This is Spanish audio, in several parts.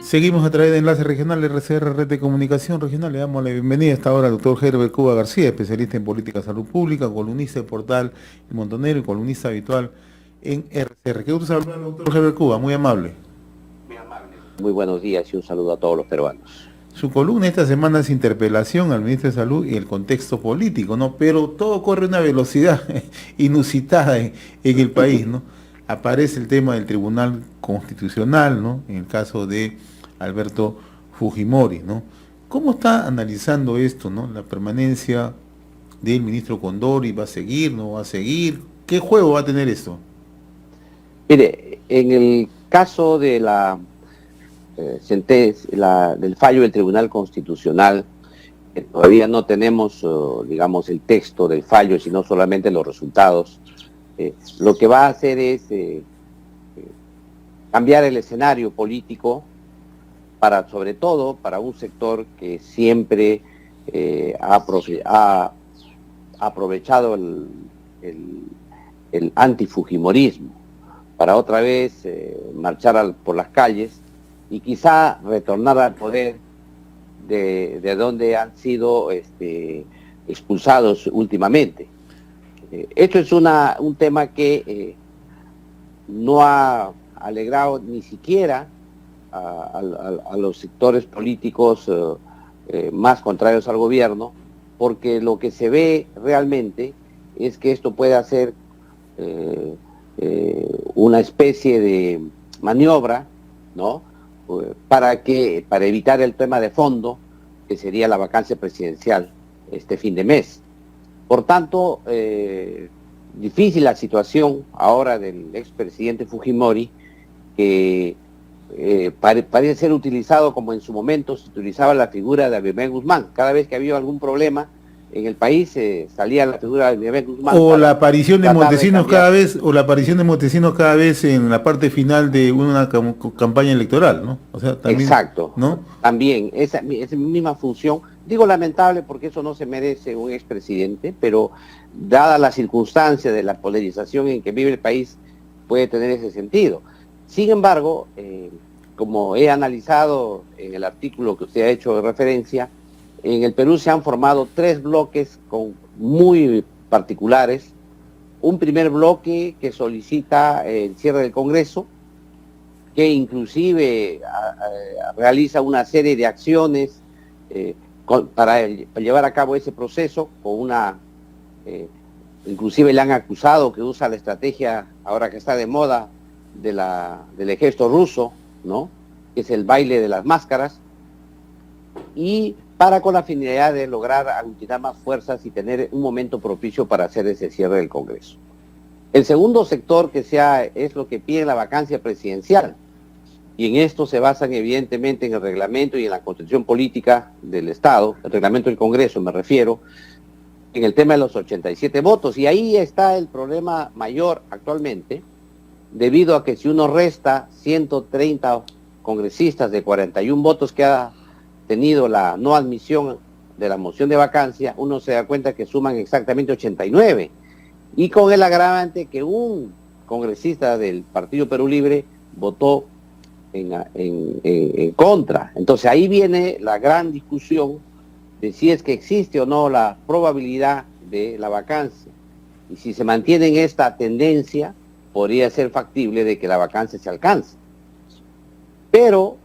Seguimos a través de Enlace Regional RCR Red de Comunicación Regional. Le damos la bienvenida a esta hora al doctor Herbert Cuba García, especialista en política de salud pública, columnista del portal El Montonero y columnista habitual en RCR. Qué gusto saludar al doctor Herbert Cuba, muy amable. Muy buenos días y un saludo a todos los peruanos. Su columna esta semana es interpelación al ministro de Salud y el contexto político, ¿no? Pero todo corre a una velocidad inusitada en el país, ¿no? Aparece el tema del Tribunal Constitucional, ¿no? En el caso de Alberto Fujimori, ¿no? ¿Cómo está analizando esto, ¿no? La permanencia del ministro Condori, ¿va a seguir, no va a seguir? ¿Qué juego va a tener esto? Mire, en el caso de la sentencia, del fallo del Tribunal Constitucional, todavía no tenemos, digamos, el texto del fallo, sino solamente los resultados. Lo que va a hacer es cambiar el escenario político sobre todo para un sector que siempre ha aprovechado el antifujimorismo para otra vez marchar por las calles y quizá retornar al poder de donde han sido expulsados últimamente. Esto es un tema que no ha alegrado ni siquiera a los sectores políticos más contrarios al gobierno, porque lo que se ve realmente es que esto puede hacer una especie de maniobra, ¿no? Para evitar el tema de fondo, que sería la vacancia presidencial este fin de mes. Por tanto, difícil la situación ahora del expresidente Fujimori, que parece ser utilizado como en su momento se utilizaba la figura de Abimel Guzmán. Cada vez que había algún problema en el país salía la figura de Abimel Guzmán. O la aparición de Montesinos cada vez en la parte final de una campaña electoral, ¿no? O sea, también, exacto, ¿no? También esa misma función. Digo lamentable porque eso no se merece un expresidente, pero dada la circunstancia de la polarización en que vive el país, puede tener ese sentido. Sin embargo, como he analizado en el artículo que usted ha hecho de referencia, en el Perú se han formado 3 bloques muy particulares. Un primer bloque que solicita el cierre del Congreso, que inclusive realiza una serie de acciones para llevar a cabo ese proceso, inclusive le han acusado que usa la estrategia, ahora que está de moda, del ejército ruso, ¿no? Que es el baile de las máscaras, y con la finalidad de lograr aglutinar más fuerzas y tener un momento propicio para hacer ese cierre del Congreso. El segundo sector es lo que pide la vacancia presidencial, y en esto se basan evidentemente en el reglamento y en la constitución política del Estado, el reglamento del Congreso me refiero, en el tema de los 87 votos, y ahí está el problema mayor actualmente, debido a que si uno resta 130 congresistas de 41 votos que ha tenido la no admisión de la moción de vacancia, uno se da cuenta que suman exactamente 89, y con el agravante que un congresista del Partido Perú Libre votó en contra. Entonces ahí viene la gran discusión de si es que existe o no la probabilidad de la vacancia, y si se mantiene en esta tendencia, podría ser factible de que la vacancia se alcance. Pero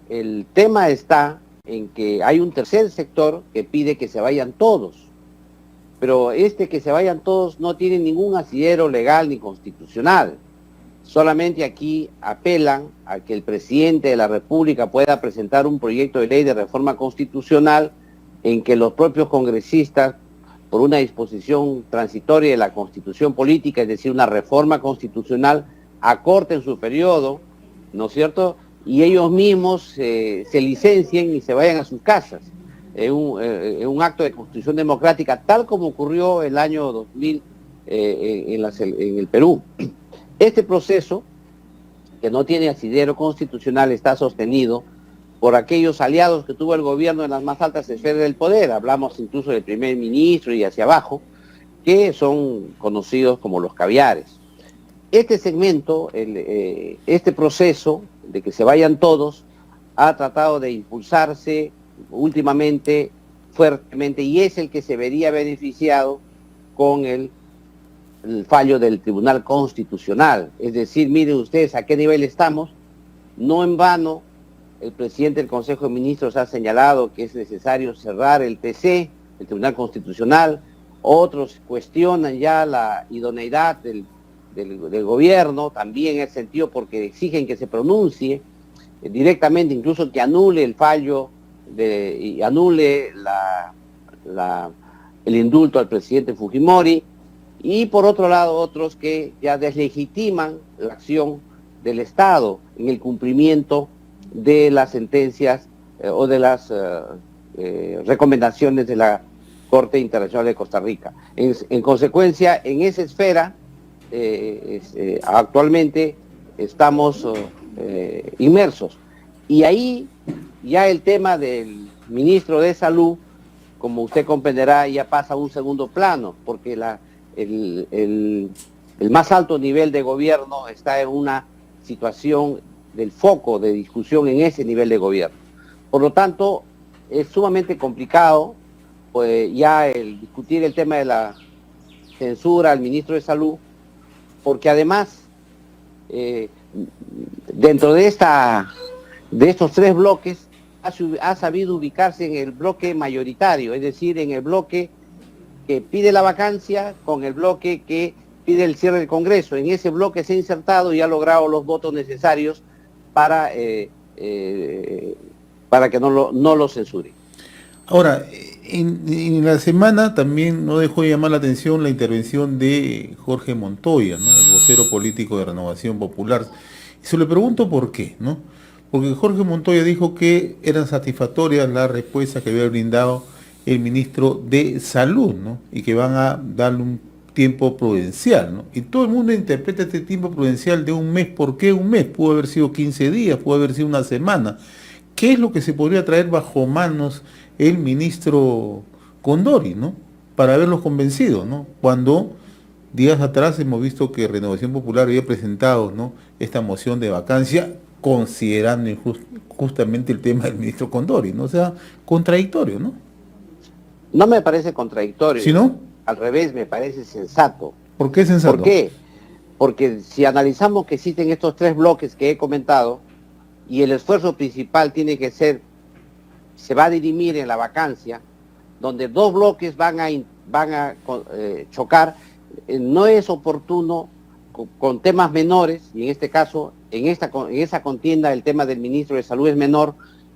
el tema está en que hay un tercer sector que pide que se vayan todos, pero que se vayan todos no tiene ningún asidero legal ni constitucional. Solamente aquí apelan a que el presidente de la República pueda presentar un proyecto de ley de reforma constitucional en que los propios congresistas, por una disposición transitoria de la Constitución política, es decir, una reforma constitucional, acorten su periodo, ¿no es cierto?, y ellos mismos se licencien y se vayan a sus casas, en un acto de constitución democrática, tal como ocurrió el año 2000 en el Perú. Este proceso, que no tiene asidero constitucional, está sostenido por aquellos aliados que tuvo el gobierno en las más altas esferas del poder, hablamos incluso del primer ministro y hacia abajo, que son conocidos como los caviares. Este segmento, este proceso de que se vayan todos, ha tratado de impulsarse últimamente fuertemente y es el que se vería beneficiado con el fallo del Tribunal Constitucional. Es decir, miren ustedes a qué nivel estamos. No en vano, el presidente del Consejo de Ministros ha señalado que es necesario cerrar el TC, el Tribunal Constitucional. Otros cuestionan ya la idoneidad del gobierno, también en ese sentido, porque exigen que se pronuncie directamente, incluso que anule el fallo y anule el indulto al presidente Fujimori. Y por otro lado, otros que ya deslegitiman la acción del Estado en el cumplimiento de las sentencias o de las recomendaciones de la Corte Internacional de Costa Rica. En consecuencia, en esa esfera, actualmente estamos inmersos. Y ahí ya el tema del ministro de Salud, como usted comprenderá, ya pasa a un segundo plano, porque el más alto nivel de gobierno está en una situación del foco de discusión en ese nivel de gobierno. Por lo tanto, es sumamente complicado pues, ya el discutir el tema de la censura al ministro de Salud, porque además, dentro de estos tres bloques, ha sabido ubicarse en el bloque mayoritario, es decir, en el bloque que pide la vacancia con el bloque que pide el cierre del Congreso. En ese bloque se ha insertado y ha logrado los votos necesarios para que no lo censuren. Ahora, en la semana también no dejó de llamar la atención la intervención de Jorge Montoya, ¿no?, el vocero político de Renovación Popular. Y se le pregunto por qué, ¿no? Porque Jorge Montoya dijo que eran satisfactorias las respuestas que había brindado el ministro de Salud, ¿no?, y que van a darle un tiempo prudencial, ¿no? Y todo el mundo interpreta este tiempo prudencial de un mes. ¿Por qué un mes? Pudo haber sido 15 días, pudo haber sido una semana. ¿Qué es lo que se podría traer bajo manos el ministro Condori, ¿no?, para haberlos convencido, ¿no?, cuando días atrás hemos visto que Renovación Popular había presentado, ¿no?, esta moción de vacancia considerando justamente el tema del ministro Condori, ¿no? O sea, contradictorio, ¿no? No me parece contradictorio. ¿Sí, no? Al revés, me parece sensato. ¿Por qué sensato? ¿Por qué? Porque si analizamos que existen estos tres bloques que he comentado, y el esfuerzo principal tiene que ser, se va a dirimir en la vacancia, donde dos bloques van a chocar, no es oportuno con temas menores, y en este caso, en esa contienda el tema del ministro de Salud es menor,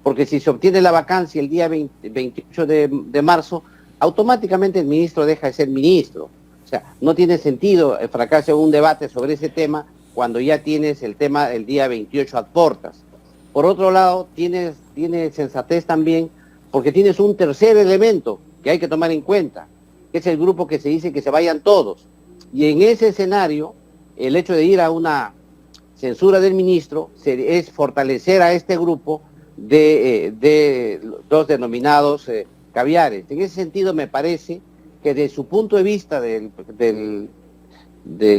porque si se obtiene la vacancia el día 28 de marzo, automáticamente el ministro deja de ser ministro. O sea, no tiene sentido fracasar un debate sobre ese tema cuando ya tienes el tema el día 28 ad portas. Por otro lado, tienes sensatez también, porque tienes un tercer elemento que hay que tomar en cuenta, que es el grupo que se dice que se vayan todos. Y en ese escenario, el hecho de ir a una censura del ministro es fortalecer a este grupo de los denominados caviares. En ese sentido, me parece que desde su punto de vista del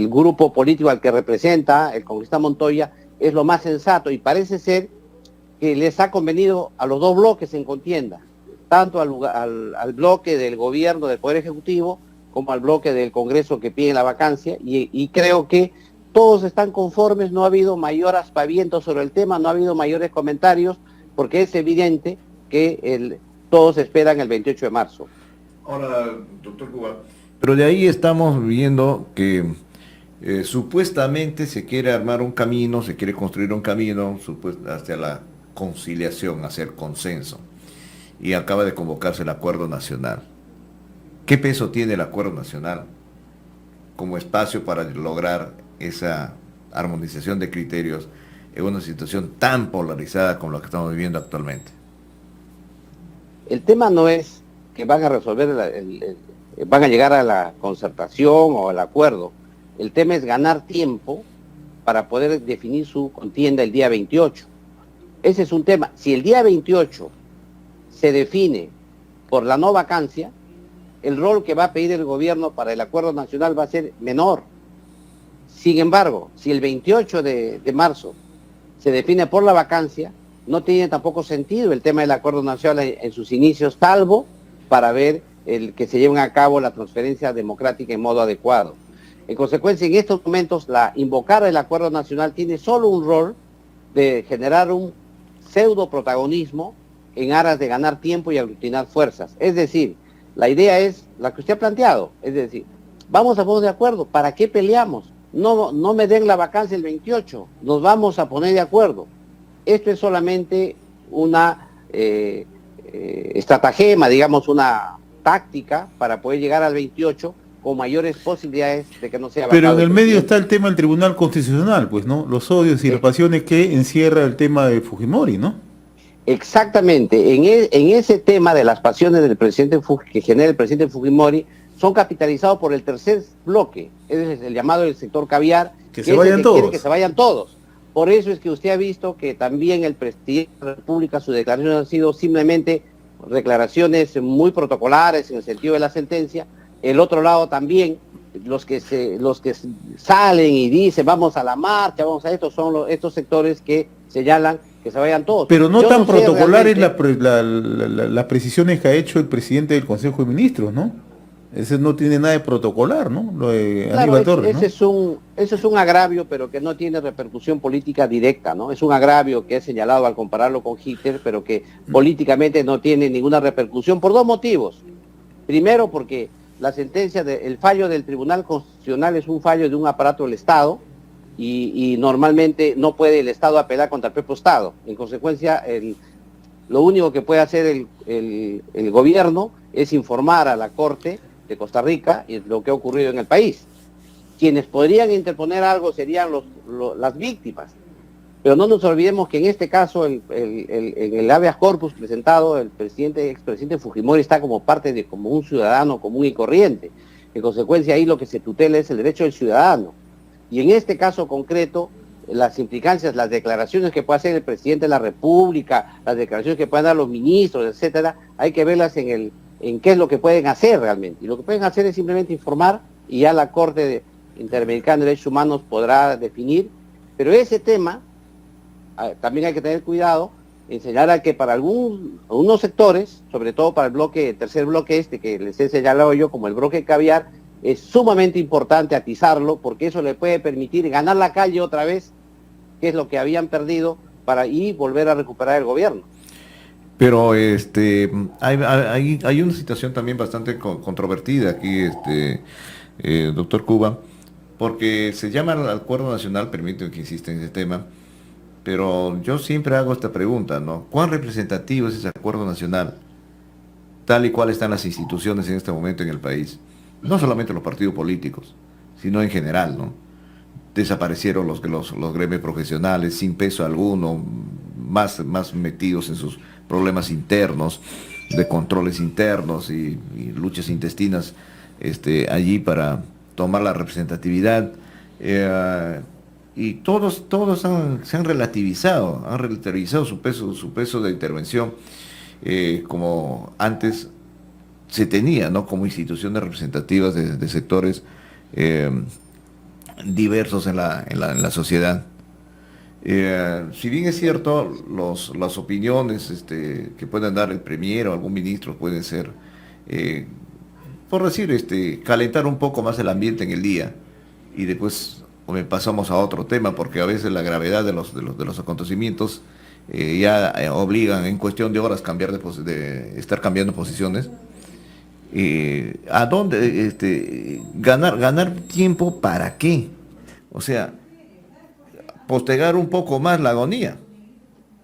grupo político al que representa el congresista Montoya, es lo más sensato, y parece ser que les ha convenido a los dos bloques en contienda, tanto al bloque del gobierno, del Poder Ejecutivo, como al bloque del Congreso que pide la vacancia, y creo que todos están conformes. No ha habido mayor aspaviento sobre el tema, no ha habido mayores comentarios, porque es evidente que todos esperan el 28 de marzo. Ahora, doctor Cuba, pero de ahí estamos viendo que supuestamente se quiere armar un camino, se quiere construir un camino hacia la conciliación, hacia el consenso, y acaba de convocarse el Acuerdo Nacional. ¿Qué peso tiene el Acuerdo Nacional como espacio para lograr esa armonización de criterios en una situación tan polarizada como la que estamos viviendo actualmente? El tema no es que van a resolver, van a llegar a la concertación o al acuerdo. El tema es ganar tiempo para poder definir su contienda el día 28. Ese es un tema. Si el día 28 se define por la no vacancia, el rol que va a pedir el gobierno para el Acuerdo Nacional va a ser menor. Sin embargo, si el 28 de marzo se define por la vacancia, no tiene tampoco sentido el tema del acuerdo nacional en sus inicios, salvo para ver el que se lleven a cabo la transferencia democrática en modo adecuado. En consecuencia, en estos momentos, invocar el acuerdo nacional tiene solo un rol de generar un pseudo protagonismo en aras de ganar tiempo y aglutinar fuerzas. Es decir, la idea es la que usted ha planteado, es decir, vamos a poner de acuerdo, ¿para qué peleamos? No me den la vacancia el 28, nos vamos a poner de acuerdo. Esto es solamente una estratagema, digamos, una táctica para poder llegar al 28 con mayores posibilidades de que no sea vacado. Pero en el medio está el tema del Tribunal Constitucional, pues, ¿no? Los odios y las pasiones que encierra el tema de Fujimori, ¿no? Exactamente. En ese tema de las pasiones del presidente que genera el presidente Fujimori, son capitalizados por el tercer bloque, es el llamado del sector caviar, que se vayan todos. Quiere que se vayan todos. Por eso es que usted ha visto que también el presidente de la República, sus declaraciones han sido simplemente declaraciones muy protocolares en el sentido de la sentencia. El otro lado también, los que salen y dicen vamos a la marcha, vamos a esto, son estos sectores que señalan que se vayan todos. Pero no tan protocolares las precisiones que ha hecho el presidente del Consejo de Ministros, ¿no? Ese no tiene nada de protocolar, ¿no? Lo de Aníbal Torres, ese es un agravio, pero que no tiene repercusión política directa, ¿no? Es un agravio que es señalado al compararlo con Hitler, pero que políticamente no tiene ninguna repercusión por dos motivos. Primero, porque la sentencia, el fallo del Tribunal Constitucional es un fallo de un aparato del Estado y normalmente no puede el Estado apelar contra el propio Estado. En consecuencia, lo único que puede hacer el gobierno es informar a la Corte de Costa Rica y lo que ha ocurrido en el país. Quienes podrían interponer algo serían las víctimas. Pero no nos olvidemos que en este caso, en el habeas corpus presentado, el expresidente Fujimori está como parte como un ciudadano común y corriente. En consecuencia, ahí lo que se tutela es el derecho del ciudadano. Y en este caso concreto, las implicancias, las declaraciones que puede hacer el presidente de la República, las declaraciones que puedan dar los ministros, etcétera, hay que verlas en qué es lo que pueden hacer realmente. Y lo que pueden hacer es simplemente informar y ya la Corte Interamericana de Derechos Humanos podrá definir. Pero ese tema también hay que tener cuidado en señalar que para algunos sectores, sobre todo para el tercer bloque que les he señalado yo como el bloque caviar, es sumamente importante atizarlo porque eso le puede permitir ganar la calle otra vez, que es lo que habían perdido, y volver a recuperar el gobierno. Pero hay una situación también bastante controvertida aquí, doctor Cuba, porque se llama el Acuerdo Nacional, permíteme que insista en ese tema, pero yo siempre hago esta pregunta, ¿no? ¿Cuán representativo es ese Acuerdo Nacional, tal y cual están las instituciones en este momento en el país? No solamente los partidos políticos, sino en general, ¿no? Desaparecieron los gremios profesionales sin peso alguno, más metidos en sus problemas internos, de controles internos y luchas intestinas allí para tomar la representatividad. Y todos se han relativizado su peso de intervención, como antes se tenía, ¿no? Como instituciones representativas de sectores diversos en la sociedad. Si bien es cierto, las opiniones que puedan dar el premier o algún ministro pueden ser, por decir, calentar un poco más el ambiente en el día, y después pasamos a otro tema, porque a veces la gravedad de los acontecimientos ya obligan en cuestión de horas de estar cambiando posiciones. ¿A dónde ganar tiempo para qué? O sea, postergar un poco más la agonía.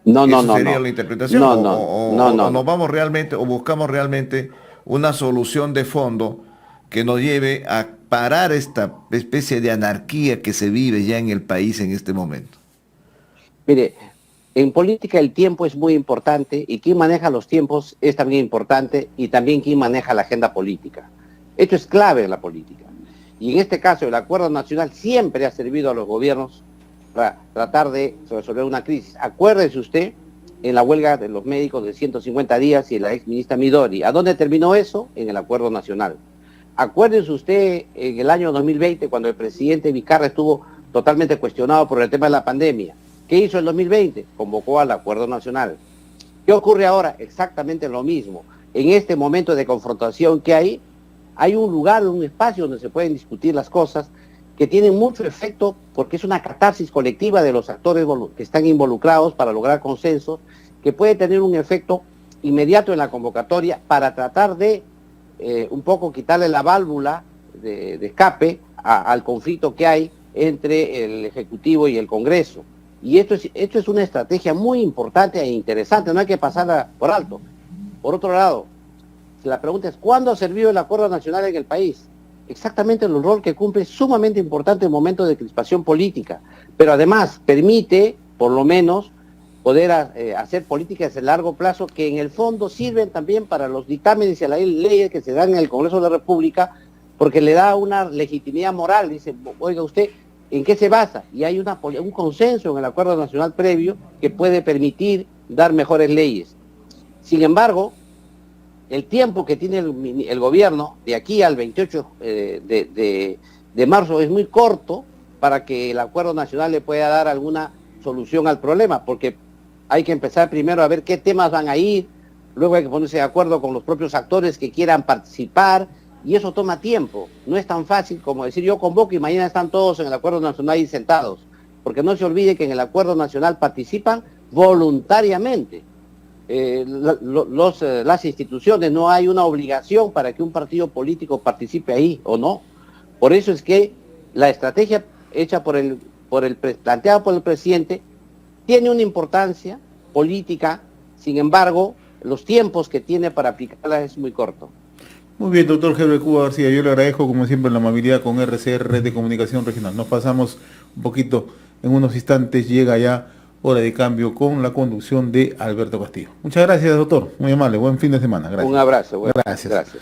No sería la interpretación. No. Nos vamos realmente, o buscamos realmente una solución de fondo que nos lleve a parar esta especie de anarquía que se vive ya en el país en este momento. Mire, en política el tiempo es muy importante y quien maneja los tiempos es también importante, y también quien maneja la agenda política. Esto es clave en la política. Y en este caso el Acuerdo Nacional siempre ha servido a los gobiernos para tratar de resolver una crisis. Acuérdese usted en la huelga de los médicos de 150 días y la ex ministra Midori. ¿A dónde terminó eso? En el Acuerdo Nacional. Acuérdese usted en el año 2020 cuando el presidente Vizcarra estuvo totalmente cuestionado por el tema de la pandemia. ¿Qué hizo el 2020? Convocó al Acuerdo Nacional. ¿Qué ocurre ahora? Exactamente lo mismo. En este momento de confrontación que hay un lugar, un espacio donde se pueden discutir las cosas que tienen mucho efecto porque es una catarsis colectiva de los actores que están involucrados para lograr consensos, que puede tener un efecto inmediato en la convocatoria para tratar de un poco quitarle la válvula de escape al conflicto que hay entre el Ejecutivo y el Congreso. Y esto es una estrategia muy importante e interesante, no hay que pasarla por alto. Por otro lado, la pregunta es, ¿cuándo ha servido el Acuerdo Nacional en el país? Exactamente el rol que cumple es sumamente importante en momentos de crispación política, pero además permite, por lo menos, poder hacer políticas de largo plazo que en el fondo sirven también para los dictámenes y las leyes que se dan en el Congreso de la República, porque le da una legitimidad moral. Dice, oiga usted, ¿en qué se basa? Y hay un consenso en el Acuerdo Nacional previo que puede permitir dar mejores leyes. Sin embargo, el tiempo que tiene el gobierno de aquí al 28 de marzo es muy corto para que el Acuerdo Nacional le pueda dar alguna solución al problema, porque hay que empezar primero a ver qué temas van a ir, luego hay que ponerse de acuerdo con los propios actores que quieran participar, y eso toma tiempo. No es tan fácil como decir yo convoco y mañana están todos en el Acuerdo Nacional ahí sentados, porque no se olvide que en el Acuerdo Nacional participan voluntariamente las instituciones, no hay una obligación para que un partido político participe ahí o no. Por eso es que la estrategia hecha planteada por el presidente tiene una importancia política, sin embargo, los tiempos que tiene para aplicarla es muy corto. Muy bien, doctor Herbert Cuba García, yo le agradezco como siempre la amabilidad con RCR, Red de Comunicación Regional. Nos pasamos un poquito, en unos instantes llega ya Hora de Cambio con la conducción de Alberto Castillo. Muchas gracias, doctor, muy amable, buen fin de semana. Gracias. Un abrazo. Gracias.